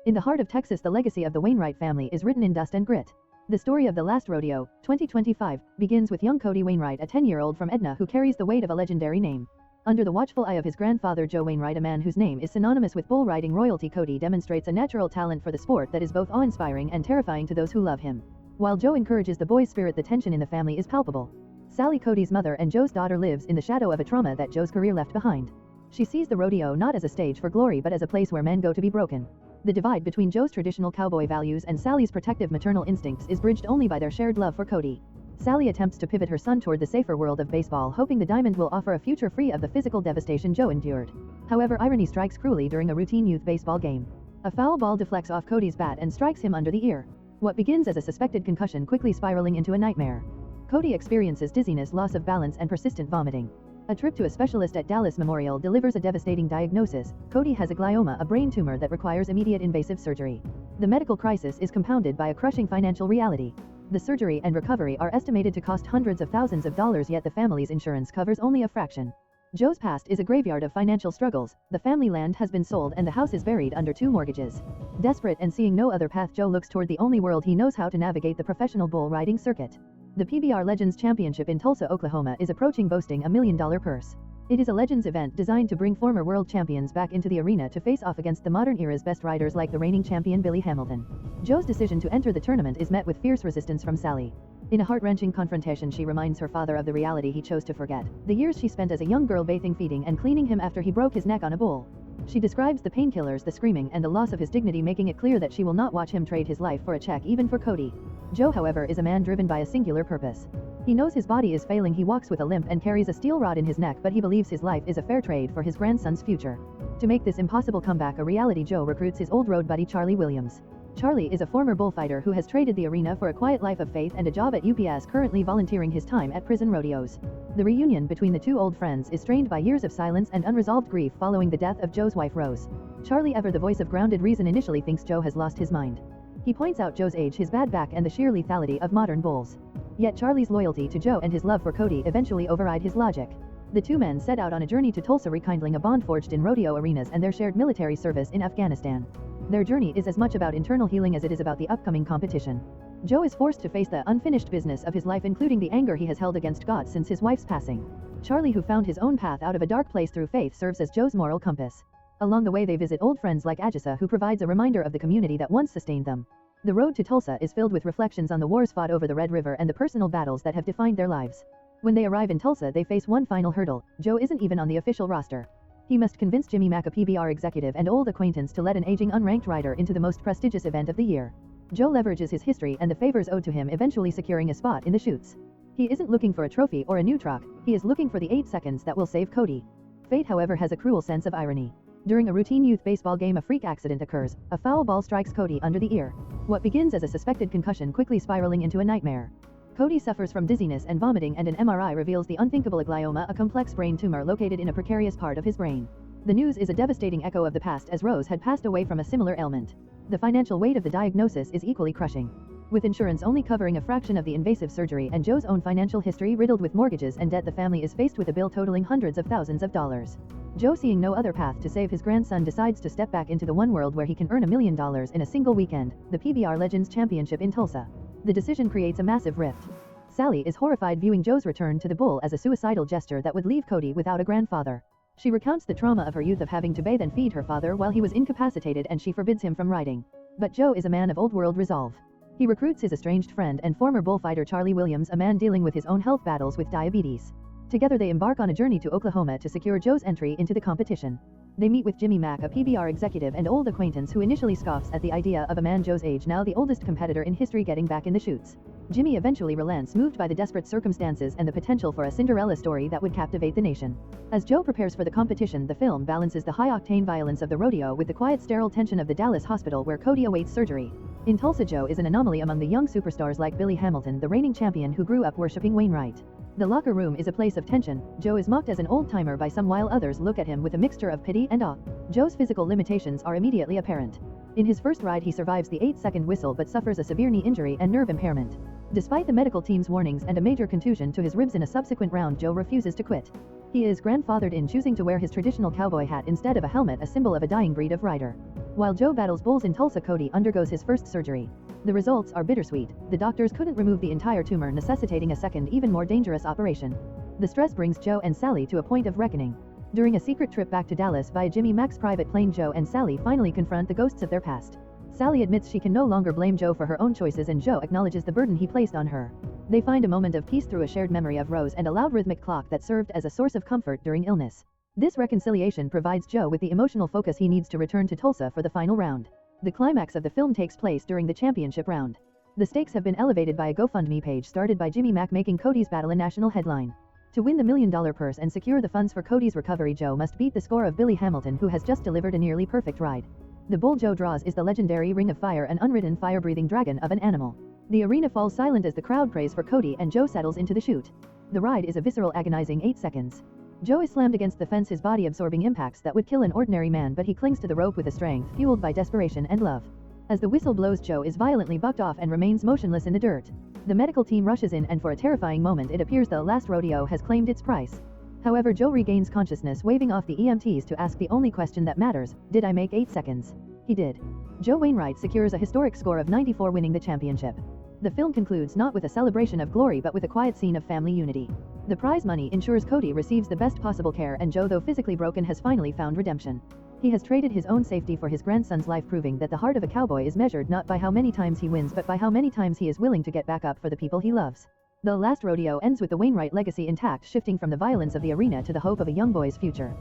In the heart of Texas, the legacy of the Wainwright family is written in dust and grit. The story of the Last Rodeo, 2025, begins with young Cody Wainwright, a 10-year-old from Edna who carries the weight of a legendary name. Under the watchful eye of his grandfather Joe Wainwright, a man whose name is synonymous with bull riding royalty, Cody demonstrates a natural talent for the sport that is both awe-inspiring and terrifying to those who love him. While Joe encourages the boy's spirit, the tension in the family is palpable. Sally, Cody's mother and Joe's daughter, lives in the shadow of a trauma that Joe's career left behind. She sees the rodeo not as a stage for glory but as a place where men go to be broken. The divide between Joe's traditional cowboy values and Sally's protective maternal instincts is bridged only by their shared love for Cody. Sally attempts to pivot her son toward the safer world of baseball, hoping the diamond will offer a future free of the physical devastation Joe endured. However, irony strikes cruelly during a routine youth baseball game. A foul ball deflects off Cody's bat and strikes him under the ear. What begins as a suspected concussion quickly spiraling into a nightmare. Cody experiences dizziness, loss of balance, and persistent vomiting. A trip to a specialist at Dallas Memorial delivers a devastating diagnosis. Cody has a glioma, a brain tumor that requires immediate invasive surgery. The medical crisis is compounded by a crushing financial reality. The surgery and recovery are estimated to cost hundreds of thousands of dollars, yet the family's insurance covers only a fraction. Joe's past is a graveyard of financial struggles. The family land has been sold and the house is buried under 2 mortgages. Desperate and seeing no other path, Joe looks toward the only world he knows how to navigate: the professional bull riding circuit. The PBR Legends Championship in Tulsa, Oklahoma is approaching, boasting a $1 million purse. It is a Legends event designed to bring former world champions back into the arena to face off against the modern era's best riders like the reigning champion Billy Hamilton. Joe's decision to enter the tournament is met with fierce resistance from Sally. In a heart-wrenching confrontation, she reminds her father of the reality he chose to forget: the years she spent as a young girl bathing, feeding, and cleaning him after he broke his neck on a bull. She describes the painkillers, the screaming, and the loss of his dignity, making it clear that she will not watch him trade his life for a check, even for Cody. Joe, however, is a man driven by a singular purpose. He knows his body is failing, he walks with a limp and carries a steel rod in his neck, but he believes his life is a fair trade for his grandson's future. To make this impossible comeback a reality, Joe recruits his old road buddy Charlie Williams. Charlie is a former bullfighter who has traded the arena for a quiet life of faith and a job at UPS, currently volunteering his time at prison rodeos. The reunion between the two old friends is strained by years of silence and unresolved grief following the death of Joe's wife Rose. Charlie, ever the voice of grounded reason, initially thinks Joe has lost his mind. He points out Joe's age, his bad back, and the sheer lethality of modern bulls. Yet Charlie's loyalty to Joe and his love for Cody eventually override his logic. The two men set out on a journey to Tulsa, rekindling a bond forged in rodeo arenas and their shared military service in Afghanistan. Their journey is as much about internal healing as it is about the upcoming competition. Joe is forced to face the unfinished business of his life, including the anger he has held against God since his wife's passing. Charlie, who found his own path out of a dark place through faith, serves as Joe's moral compass. Along the way, they visit old friends like Ajisa, who provides a reminder of the community that once sustained them. The road to Tulsa is filled with reflections on the wars fought over the Red River and the personal battles that have defined their lives. When they arrive in Tulsa, they face one final hurdle. Joe isn't even on the official roster. He must convince Jimmy Mack, a PBR executive and old acquaintance, to let an aging unranked rider into the most prestigious event of the year. Joe leverages his history and the favors owed to him, eventually securing a spot in the chutes. He isn't looking for a trophy or a new truck, he is looking for the 8 seconds that will save Cody. Fate, however, has a cruel sense of irony. During a routine youth baseball game, a freak accident occurs. A foul ball strikes Cody under the ear. What begins as a suspected concussion quickly spiraling into a nightmare. Cody suffers from dizziness and vomiting, and an MRI reveals the unthinkable: a glioma, a complex brain tumor located in a precarious part of his brain. The news is a devastating echo of the past, as Rose had passed away from a similar ailment. The financial weight of the diagnosis is equally crushing. With insurance only covering a fraction of the invasive surgery and Joe's own financial history riddled with mortgages and debt, the family is faced with a bill totaling hundreds of thousands of dollars. Joe, seeing no other path to save his grandson, decides to step back into the one world where he can earn $1 million in a single weekend: the PBR Legends Championship in Tulsa. The decision creates a massive rift. Sally is horrified, viewing Joe's return to the bull as a suicidal gesture that would leave Cody without a grandfather. She recounts the trauma of her youth of having to bathe and feed her father while he was incapacitated, and she forbids him from riding. But Joe is a man of old-world resolve. He recruits his estranged friend and former bullfighter Charlie Williams, a man dealing with his own health battles with diabetes. Together they embark on a journey to Oklahoma to secure Joe's entry into the competition. They meet with Jimmy Mack, a PBR executive and old acquaintance who initially scoffs at the idea of a man Joe's age, now the oldest competitor in history, getting back in the chutes. Jimmy eventually relents, moved by the desperate circumstances and the potential for a Cinderella story that would captivate the nation. As Joe prepares for the competition, the film balances the high-octane violence of the rodeo with the quiet, sterile tension of the Dallas hospital where Cody awaits surgery. In Tulsa, Joe is an anomaly among the young superstars like Billy Hamilton, the reigning champion who grew up worshipping Wainwright. The locker room is a place of tension. Joe is mocked as an old-timer by some, while others look at him with a mixture of pity and awe. Joe's physical limitations are immediately apparent. In his first ride, he survives the 8-second whistle but suffers a severe knee injury and nerve impairment. Despite the medical team's warnings and a major contusion to his ribs in a subsequent round, Joe refuses to quit. He is grandfathered in choosing to wear his traditional cowboy hat instead of a helmet, a symbol of a dying breed of rider. While Joe battles bulls in Tulsa, Cody undergoes his first surgery. The results are bittersweet. The doctors couldn't remove the entire tumor, necessitating a second, even more dangerous operation. The stress brings Joe and Sally to a point of reckoning. During a secret trip back to Dallas via Jimmy Mac's private plane, Joe and Sally finally confront the ghosts of their past. Sally admits she can no longer blame Joe for her own choices, and Joe acknowledges the burden he placed on her. They find a moment of peace through a shared memory of Rose and a loud rhythmic clock that served as a source of comfort during illness. This reconciliation provides Joe with the emotional focus he needs to return to Tulsa for the final round. The climax of the film takes place during the championship round. The stakes have been elevated by a GoFundMe page started by Jimmy Mac, making Cody's battle a national headline. To win the $1 million purse and secure the funds for Cody's recovery, Joe must beat the score of Billy Hamilton, who has just delivered a nearly perfect ride. The bull Joe draws is the legendary Ring of Fire, an unridden fire-breathing dragon of an animal. The arena falls silent as the crowd prays for Cody and Joe settles into the chute. The ride is a visceral, agonizing 8 seconds. Joe is slammed against the fence, his body absorbing impacts that would kill an ordinary man, but he clings to the rope with a strength fueled by desperation and love. As the whistle blows, Joe is violently bucked off and remains motionless in the dirt. The medical team rushes in, and for a terrifying moment it appears the Last Rodeo has claimed its price. However, Joe regains consciousness, waving off the EMTs to ask the only question that matters: did I make 8 seconds? He did. Joe Wainwright secures a historic score of 94, winning the championship. The film concludes not with a celebration of glory but with a quiet scene of family unity. The prize money ensures Cody receives the best possible care, and Joe, though physically broken, has finally found redemption. He has traded his own safety for his grandson's life, proving that the heart of a cowboy is measured not by how many times he wins but by how many times he is willing to get back up for the people he loves. The Last Rodeo ends with the Wainwright legacy intact, shifting from the violence of the arena to the hope of a young boy's future.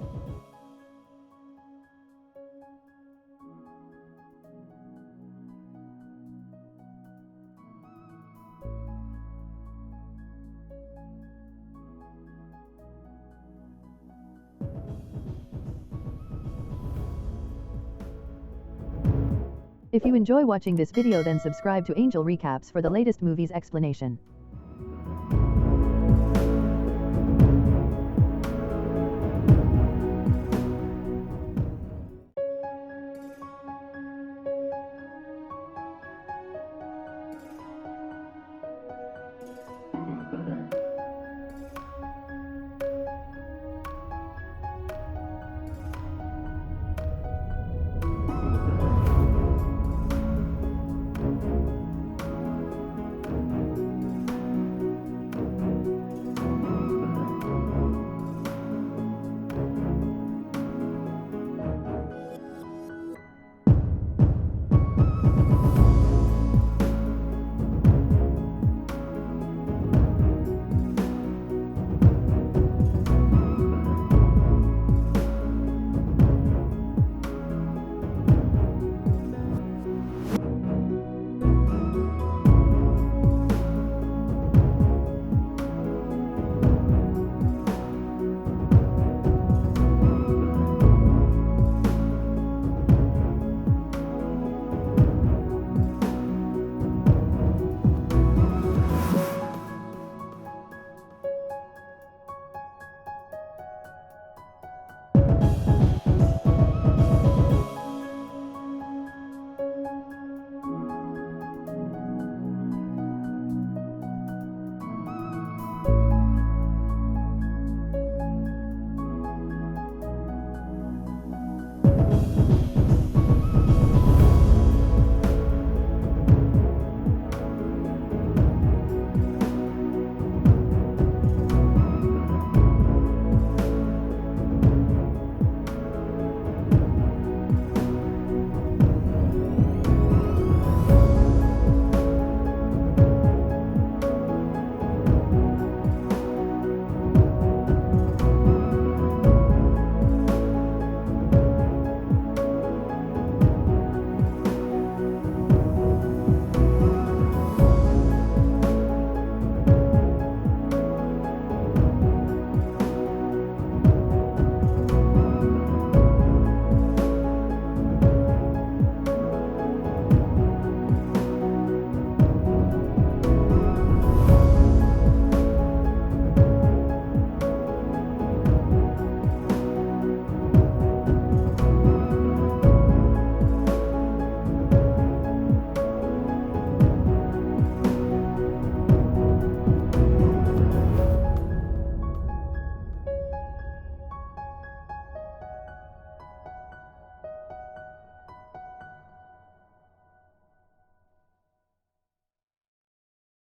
If you enjoy watching this video, then subscribe to Angel Recaps for the latest movies explanation.